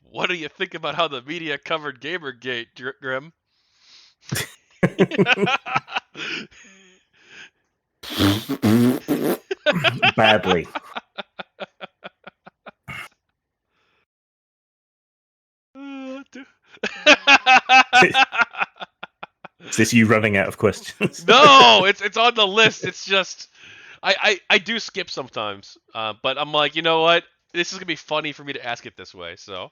What do you think about how the media covered GamerGate, Grim? Badly. Is this you running out of questions? No, it's on the list. It's just I do skip sometimes, but I'm like, you know what? This is gonna be funny for me to ask it this way. So,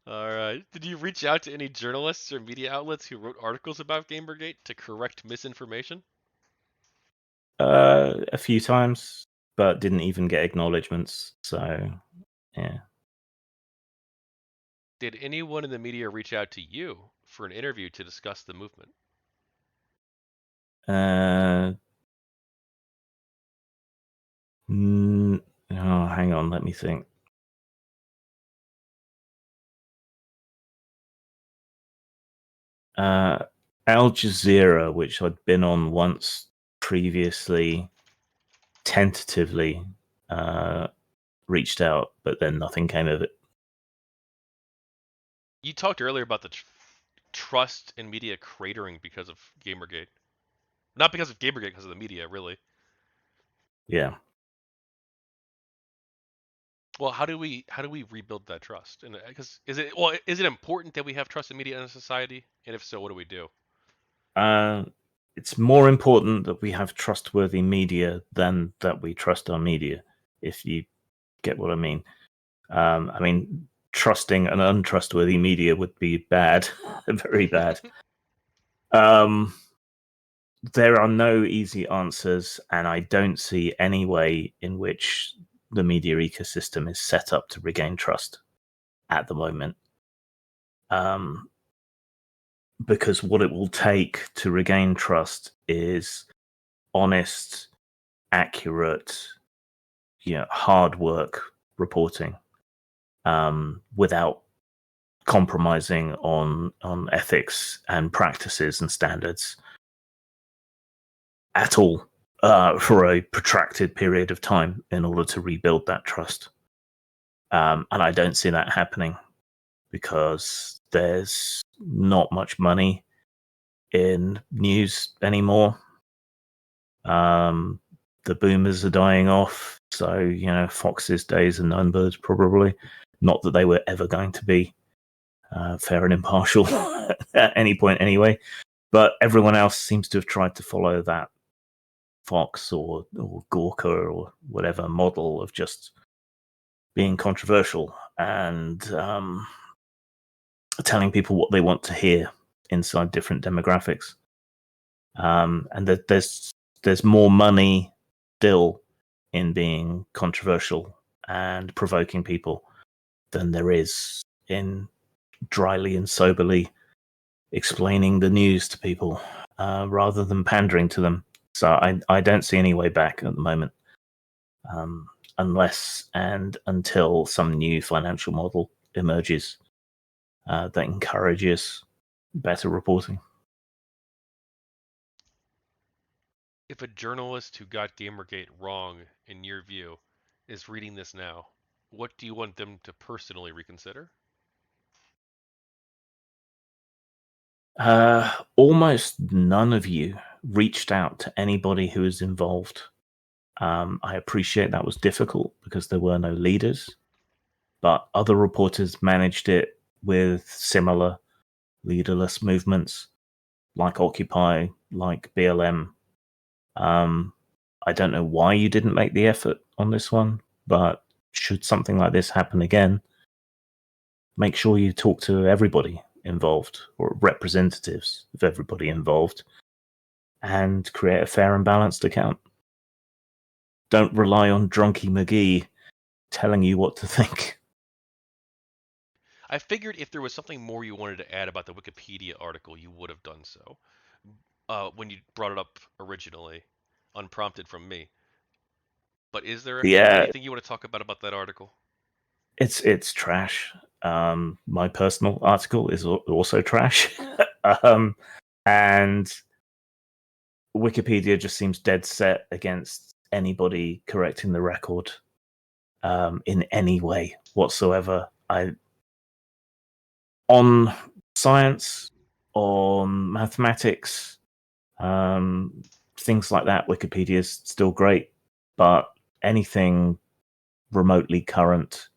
all right. Did you reach out to any journalists or media outlets who wrote articles about GamerGate to correct misinformation? A few times, but didn't even get acknowledgements. So, yeah. Did anyone in the media reach out to you for an interview to discuss the movement? Oh, hang on, let me think. Al Jazeera, which I'd been on once previously, tentatively reached out, but then nothing came of it. You talked earlier about the trust in media cratering because of GamerGate. Not because of GamerGate, because of the media, really. Yeah. Well, how do we rebuild that trust? And because is it important that we have trust in media in a society? And if so, what do we do? It's more important that we have trustworthy media than that we trust our media, if you get what I mean. I mean, trusting an untrustworthy media would be bad, very bad. There are no easy answers, and I don't see any way in which the media ecosystem is set up to regain trust at the moment. Because what it will take to regain trust is honest, accurate, hard work reporting, without compromising on ethics and practices and standards at all, for a protracted period of time in order to rebuild that trust. And I don't see that happening because there's not much money in news anymore. The boomers are dying off, so Fox's days are numbered, probably. Not that they were ever going to be fair and impartial at any point anyway, but everyone else seems to have tried to follow that Fox or Gawker or whatever model of just being controversial and telling people what they want to hear inside different demographics. And there's more money still in being controversial and provoking people than there is in dryly and soberly explaining the news to people, rather than pandering to them. So I don't see any way back at the moment, unless and until some new financial model emerges that encourages better reporting. If a journalist who got GamerGate wrong, in your view, is reading this now, what do you want them to personally reconsider? Almost none of you reached out to anybody who was involved. I appreciate that was difficult because there were no leaders, but other reporters managed it with similar leaderless movements like Occupy, like BLM. I don't know why you didn't make the effort on this one, but should something like this happen again, make sure you talk to everybody involved or representatives of everybody involved and create a fair and balanced account. Don't rely on Drunky McGee telling you what to think. I figured if there was something more you wanted to add about the Wikipedia article, you would have done so when you brought it up originally, unprompted from me. But is there Yeah, anything you want to talk about that article? it's trash. My personal article is also trash. um, and Wikipedia just seems dead set against anybody correcting the record. in any way whatsoever. On science, on mathematics, things like that, Wikipedia is still great, but anything remotely current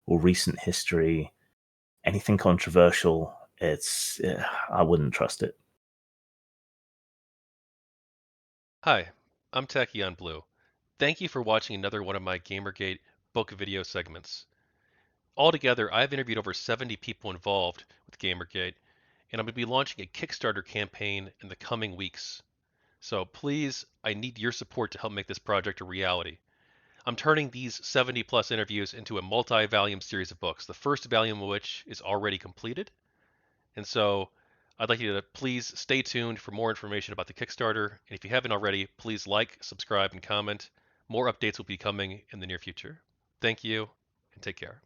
or recent history, anything controversial, I wouldn't trust it. Hi, I'm Tachyon Blue. Thank you for watching another one of my GamerGate book video segments. Altogether, I've interviewed over 70 people involved with GamerGate, and I'm going to be launching a Kickstarter campaign in the coming weeks. So please, I need your support to help make this project a reality. I'm turning these 70 plus interviews into a multi volume series of books, the first volume of which is already completed. And so I'd like you to please stay tuned for more information about the Kickstarter. And if you haven't already, please like, subscribe, and comment. More updates will be coming in the near future. Thank you, and take care.